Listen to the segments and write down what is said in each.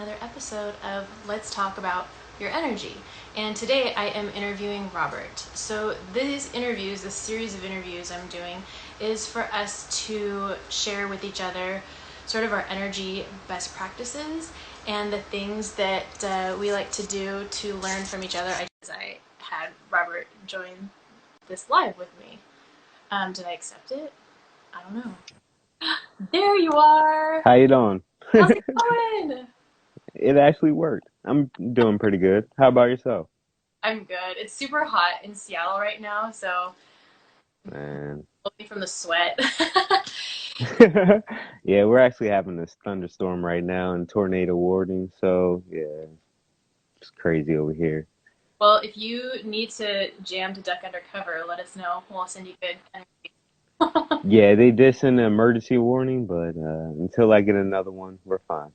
another episode of Let's Talk About Your Energy. And today I am interviewing Robert. So these interviews, this series of interviews I'm doing, is for us to share with each other sort of our energy best practices and the things that we like to do to learn from each other. I had Robert join this live with me. Did I accept it? I don't know. There you are. How you doing? How's it going? It actually worked. I'm doing pretty good. How about yourself? I'm good. It's super hot in Seattle right now, so Man. looking from the sweat. Yeah, we're actually having this thunderstorm right now and tornado warning, so yeah, it's crazy over here. Well, if you need to jam to duck under cover, let us know. We'll send you good energy. Yeah, they did send an emergency warning, but until I get another one, we're fine.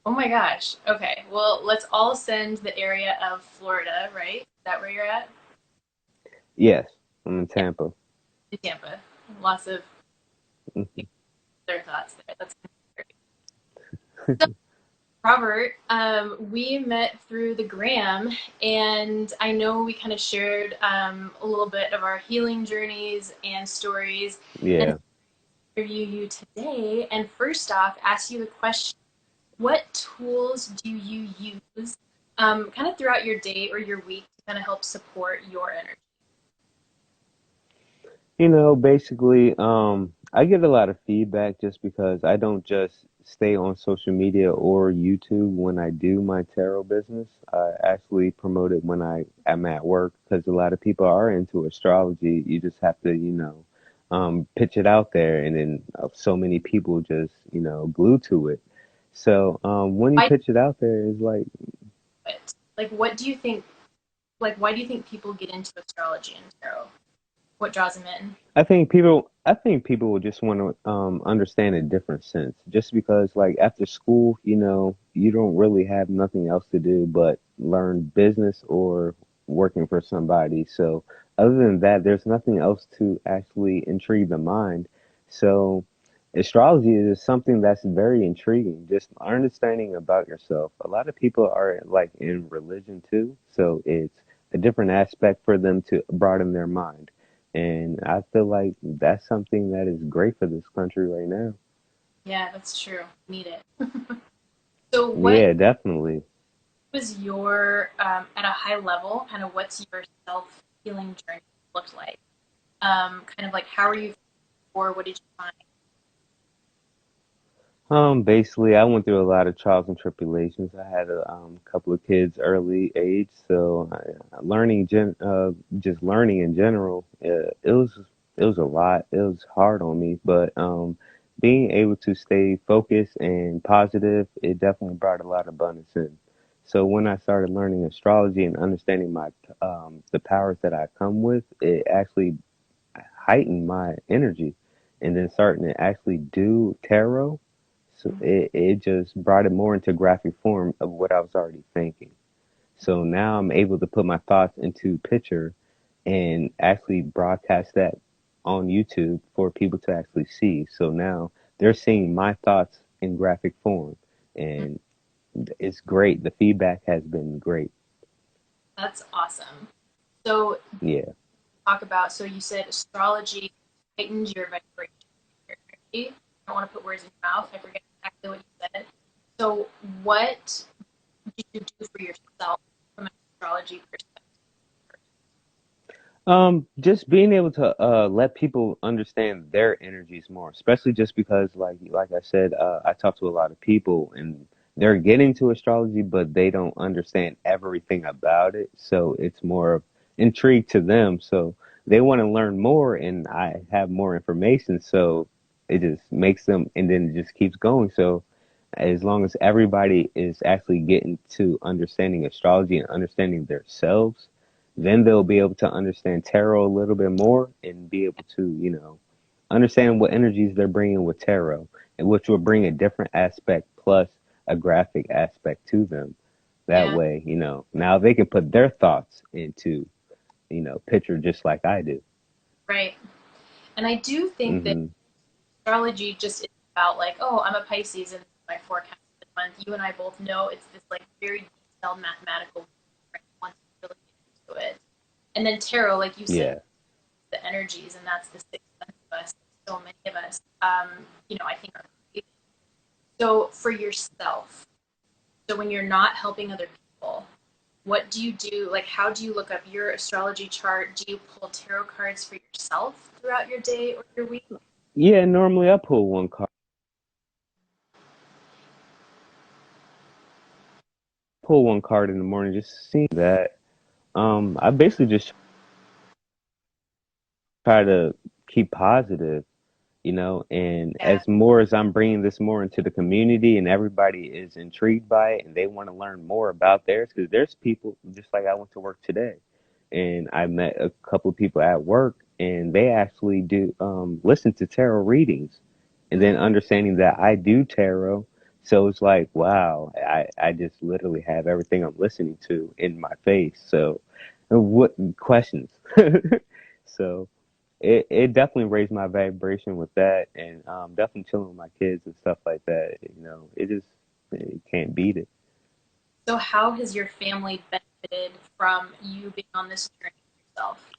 Oh my gosh. Okay. Well, let's all send the area of Florida, right? Is that where you're at? Yes, I'm in Yeah, Tampa. to Tampa. Lots of Mhm. their thoughts there. That's great. So, Robert, we met through the gram, and I know we kind of shared a little bit of our healing journeys and stories. And Yeah. interview you today, and first off, ask you the question: what tools do you use, kind of throughout your day or your week to kind of help support your energy? Basically, I get a lot of feedback just because I don't just stay on social media or YouTube when I do my tarot business. I actually promote it when I am at work because a lot of people are into astrology. You just have to, pitch it out there, and then so many people just, glue to it. So, when you Why pitch it out there, it's like, do it? Like, what do you think? Like, why do you think people get into astrology and tarot? What draws them in? I think people would just want to understand a different sense. Just because like after school, you don't really have nothing else to do but learn business or working for somebody. So other than that, there's nothing else to actually intrigue the mind. So astrology is something that's very intriguing. Just understanding about yourself. A lot of people are like in religion too, so it's a different aspect for them to broaden their mind. And I feel like that's something that is great for this country right now. Yeah, that's true. Need it. So, what Yeah, definitely. was your, at a high level, kind of what's your self healing journey looked like? Kind of like how are you, or what did you find? Basically, I went through a lot of trials and tribulations. I had a couple of kids early age, so just learning in general, it was a lot. It was hard on me, but being able to stay focused and positive, it definitely brought a lot of abundance in. So when I started learning astrology and understanding my the powers that I come with, it actually heightened my energy, and then starting to actually do tarot. So it just brought it more into graphic form of what I was already thinking. So now I'm able to put my thoughts into picture and actually broadcast that on YouTube for people to actually see. So now they're seeing my thoughts in graphic form, and it's great. The feedback has been great. That's awesome. So, Yeah. talk about, so you said astrology heightens your vibration, your energy. I don't want to put words in your mouth. I forget exactly what you said. So, what did you do for yourself from an astrology perspective? Just being able to let people understand their energies more, especially just because like I said, I talk to a lot of people and they're getting to astrology, but they don't understand everything about it. So it's more of intrigue to them. So they want to learn more and I have more information. So it just makes them and then it just keeps going. So as long as everybody is actually getting to understanding astrology and understanding themselves, then they'll be able to understand tarot a little bit more and be able to, understand what energies they're bringing with tarot, and which will bring a different aspect plus a graphic aspect to them. That Yeah, way, now they can put their thoughts into, picture just like I do. right. And I do think that Hmm. astrology just is about like, oh, I'm a Pisces and this is my forecast. month, you and I both know it's this like very detailed mathematical once you really get into it. And then tarot, like you said, Yeah. the energies, and that's the sixth sense of us. So many of us, I think are created. So for yourself, so when you're not helping other people, what do you do? Like, how do you look up your astrology chart? Do you pull tarot cards for yourself throughout your day or your week? Yeah, normally I pull one card in the morning just to see that. I basically just try to keep positive, and Yeah. as more as I'm bringing this more into the community and everybody is intrigued by it and they want to learn more about theirs, because there's people just like I went to work today and I met a couple of people at work and they actually do listen to tarot readings and then Mm. understanding that I do tarot. So it's like, wow, I just literally have everything I'm listening to in my face. So what questions? So it definitely raised my vibration with that, and definitely chilling with my kids and stuff like that. It just you can't beat it. So, how has your family benefited from you being on this journey yourself?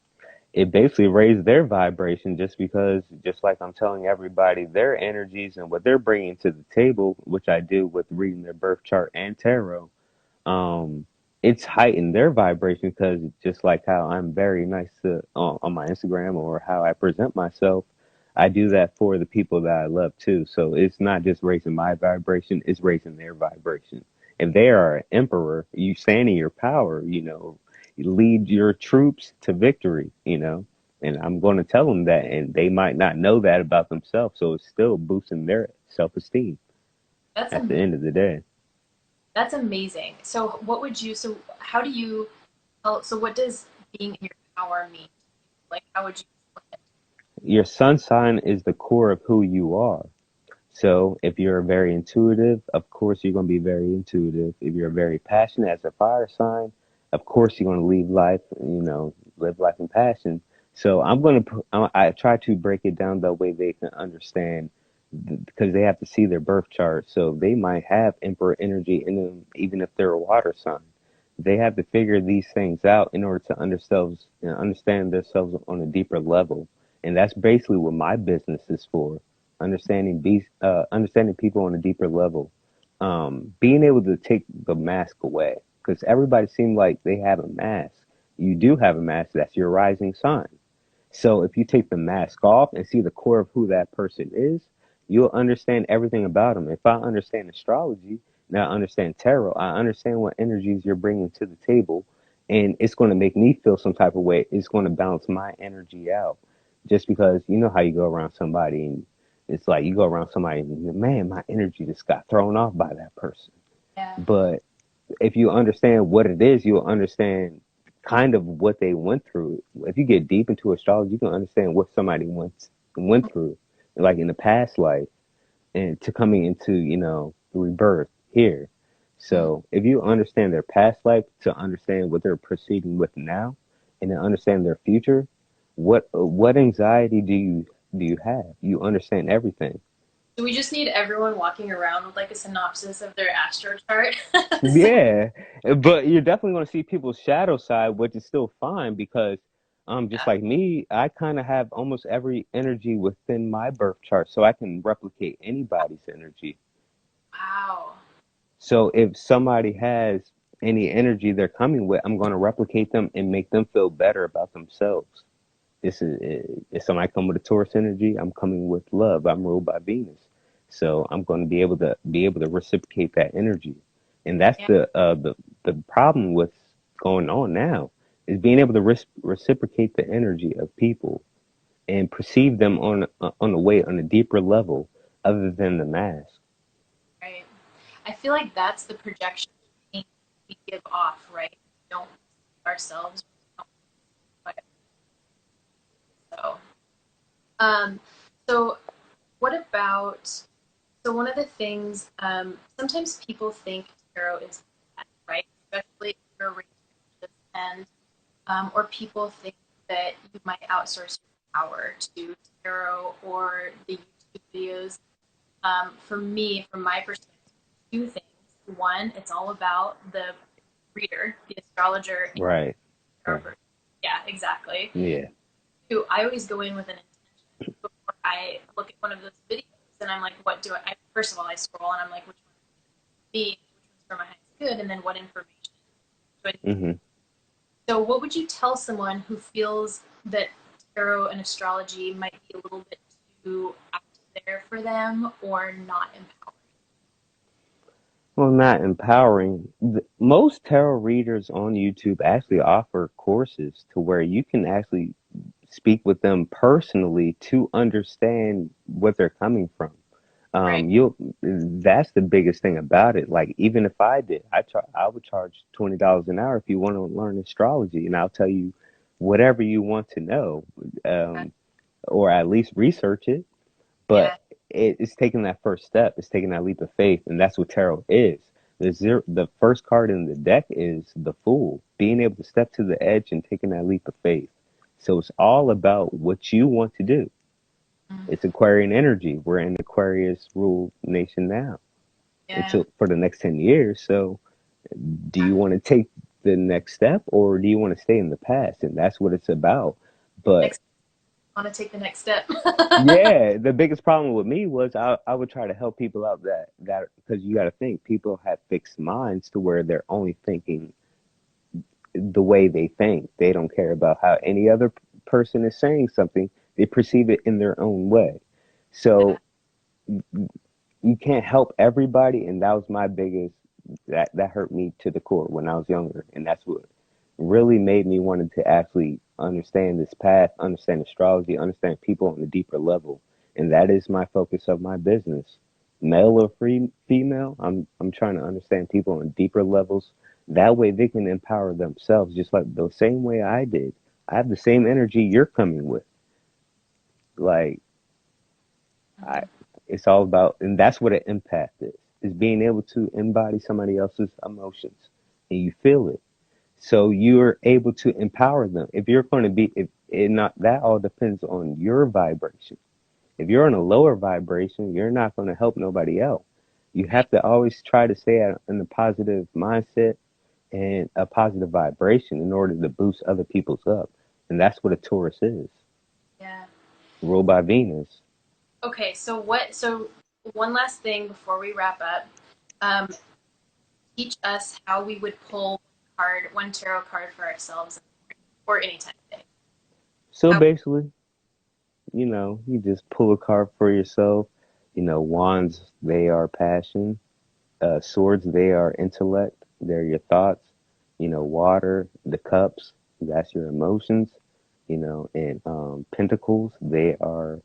It basically raised their vibration just because, just like I'm telling everybody, their energies and what they're bringing to the table, which I do with reading their birth chart and tarot. um it's heightened their vibration because just like how I'm very nice on my Instagram or how I present myself, I do that for the people that I love too. So it's not just raising my vibration, it's raising their vibration. If they are an emperor, you stand in your power, you lead your troops to victory, and I'm going to tell them that, and they might not know that about themselves, so it's still boosting their self-esteem That's at the am- end of the day. that's amazing. So, what would you? So, how do you? So, what does being in your power mean? Like, how would you explain Your sun sign is the core of who you are. So if you're very intuitive, of course you're going to be very intuitive. If you're very passionate as a fire sign, of course you're going to live life in passion. So I try to break it down the way they can understand because they have to see their birth chart. So they might have emperor energy in them, even if they're a water sign. They have to figure these things out in order to understand themselves on a deeper level. And that's basically what my business is for, understanding people on a deeper level, being able to take the mask away because everybody seems like they have a mask. You do have a mask. That's your rising sign. So if you take the mask off and see the core of who that person is, you'll understand everything about them. If I understand astrology, now I understand tarot, I understand what energies you're bringing to the table, and it's going to make me feel some type of way. It's going to balance my energy out. Just because you know how you go around somebody and it's like you go around somebody and man, my energy just got thrown off by that person. Yeah. But if you understand what it is, you'll understand kind of what they went through. If you get deep into astrology, you can understand what somebody went through, like in the past life, and to coming into rebirth here. Mm. So if you understand their past life to understand what they're proceeding with now, and to understand their future, what anxiety do you have? You understand everything. So we just need everyone walking around with like a synopsis of their astro chart. So, Yeah, but you're definitely going to see people's shadow side, which is still fine because, just yeah. like me, I kind of have almost every energy within my birth chart, so I can replicate anybody's energy. Wow. So if somebody has any energy they're coming with, I'm going to replicate them and make them feel better about themselves. This is if somebody come with a Taurus energy, I'm coming with love. I'm ruled by Venus, so I'm going to be able to reciprocate that energy, and that's Yeah. the problem with going on now is being able to reciprocate the energy of people and perceive them on a way on a deeper level other than the mask. Right. I feel like that's the projection we give off, right? We don't see ourselves. We don't so. Um, so what about, so one of the things, sometimes people think tarot is bad, right? Especially if you're a religious and, or people think that you might outsource your power to tarot or the YouTube videos. For me, from my perspective, two things. one, it's all about the reader, the astrologer, and Right. the tarot Right. person. Yeah, exactly. Yeah. Two, I always go in with an intention before I look at one of those videos, and I'm like, what do I first of all, I scroll and I'm like, which one is me, which one's for my highest good, and then what information do I need to. Hmm. So, what would you tell someone who feels that tarot and astrology might be a little bit too out there for them or not empowering? Well, not empowering. Most tarot readers on YouTube actually offer courses to where you can actually speak with them personally to understand what they're coming from. Right. You'll That's the biggest thing about it. Like even if I did, I would charge $20 an hour if you want to learn astrology, and I'll tell you whatever you want to know, um, or at least research it. But Yeah. it's taking that first step. It's taking that leap of faith, and that's what tarot is. The first card in the deck is the Fool, being able to step to the edge and taking that leap of faith. So it's all about what you want to do. Mm. It's Aquarian energy. We're in Aquarius rule nation now Yeah. until for the next 10 years. So do you want to take the next step or do you want to stay in the past? And that's what it's about. But Next, I want to take the next step. yeah, the biggest problem with me was I would try to help people out that because you got to think people have fixed minds to where they're only thinking the way they think. They don't care about how any other person is saying something. They perceive it in their own way. Yeah. So you can't help everybody, and that was my biggest that hurt me to the core when I was younger, and that's what really made me wanted to actually understand this path, understand astrology, understand people on a deeper level, and that is my focus of my business. Male or female, I'm trying to understand people on deeper levels. That way they can empower themselves, just like the same way I did. I have the same energy you're coming with. Like I, Mm-hmm. it's all about, and that's what an empath is being able to embody somebody else's emotions, and you feel it. So you're able to empower them. If you're going to be, if it not, that all depends on your vibration. If you're in a lower vibration, you're not going to help nobody else. You Right. have to always try to stay in a positive mindset and a positive vibration in order to boost other people's up. And that's what a Taurus is, Yeah. ruled by Venus. Okay. So what? So one last thing before we wrap up. Um, teach us how we would pull one tarot card for ourselves, or any time of day. So How? basically, you just pull a card for yourself. Wands, they are passion. Swords, they are intellect. They're your thoughts. Water, the cups, that's your emotions. And pentacles, they are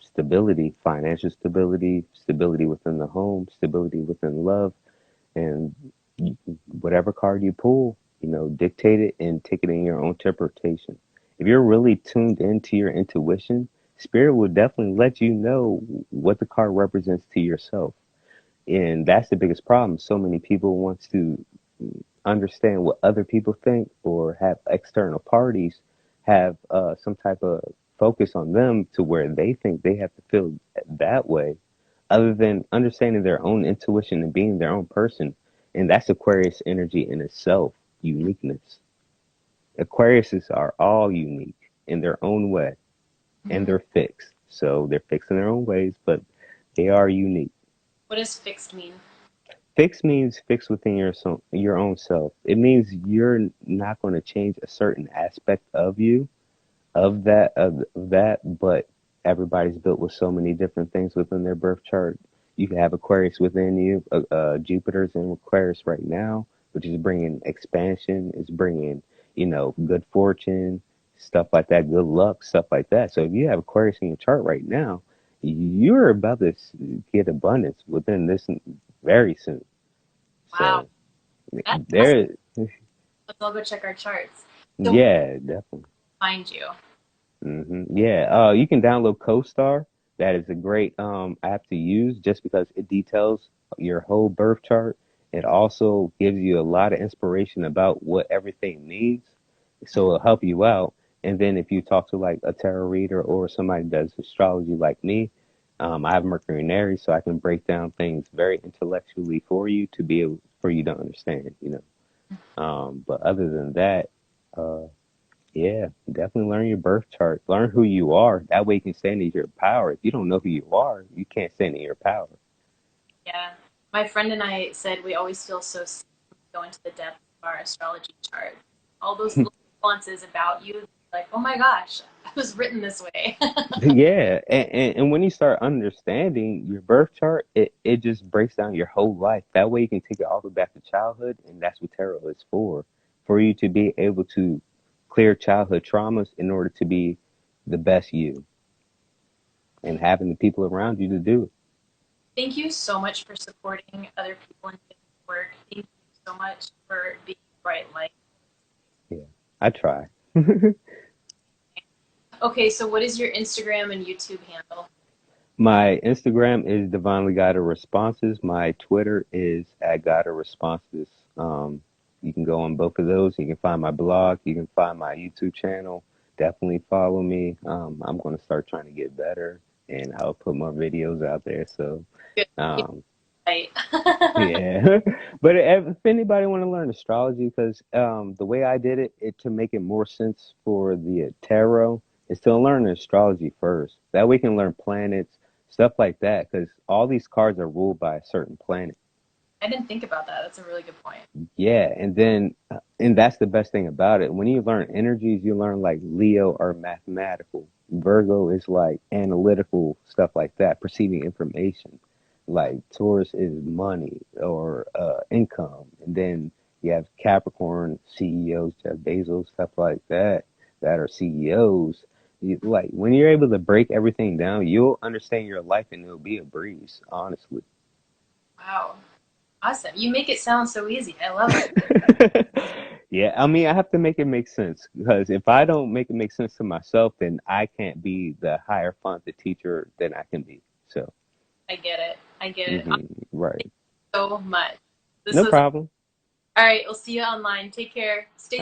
stability, financial stability, stability within the home, stability within love, and whatever card you pull, dictate it and take it in your own interpretation. If you're really tuned into your intuition, spirit will definitely let you know what the card represents to yourself. And that's the biggest problem. So many people want to understand what other people think or have external parties have some type of focus on them to where they think they have to feel that way other than understanding their own intuition and being their own person. And that's Aquarius energy in itself, uniqueness. Aquariuses are all unique in their own way and Mhm. they're fixed. So they're fixed in their own ways, but they are unique. What does fixed mean? Fixed means fixed within your own self. It means you're not going to change a certain aspect of you of that, but everybody's built with so many different things within their birth chart. You can have Aquarius within you. Jupiter's in Aquarius right now, which is bringing expansion, is bringing good fortune, stuff like that, good luck, stuff like that. So if you have Aquarius in your chart right now, you're about to get abundance within this very soon. Wow, So that's awesome. there, Let's all go check our charts. So yeah, definitely. find you. Yeah, you can download CoStar. That is a great app to use just because it details your whole birth chart. It also gives you a lot of inspiration about what everything needs. So Mhm. it'll help you out. And then if you talk to like a tarot reader or somebody that does astrology like me, I have Mercury in Aries, so I can break down things very intellectually for you to be able for you to understand, you know. But other than that, uh, yeah, definitely learn your birth chart. Learn who you are. That way you can stand in your power. If you don't know who you are, you can't stand in your power. Yeah. My friend and I said we always feel so sick when we go into the depths of our astrology chart. All those little nuances about you, like, oh my gosh, I was written this way. Yeah, and when you start understanding your birth chart, it just breaks down your whole life. That way you can take it all the way back to childhood, and that's what tarot is for you to be able to clear childhood traumas in order to be the best you and having the people around you to do it. Thank you so much for supporting other people in doing the work. Thank you so much for being a bright light. Yeah, I try. Okay, so what is your Instagram and YouTube handle? My Instagram is Divinely Guided Responses. My Twitter is at Guided Responses. You can go on both of those. You can find my blog. You can find my YouTube channel. Definitely follow me. I'm going to start trying to get better, and I'll put more videos out there. So, Good. Keep um, it light. yeah. But if anybody want to learn astrology, because the way I did it, to make it more sense for the tarot, is to learn astrology first. That way we can learn planets, stuff like that, because all these cards are ruled by a certain planet. I didn't think about that. That's a really good point. Yeah, and then and that's the best thing about it. When you learn energies, you learn like Leo are mathematical. Virgo is like analytical stuff like that, perceiving information. Like Taurus is money or income, and then you have Capricorn CEOs, Jeff Bezos, stuff like that, that are CEOs. Like when you're able to break everything down, you'll understand your life, and it'll be a breeze, honestly. Wow. Awesome. You make it sound so easy. I love it. Yeah, I mean, I have to make it make sense because if I don't make it make sense to myself, then I can't be the higher font, the teacher that I can be. So, I get it. I get it. right. So much. This No was problem. all right. We'll see you online. Take care. Stay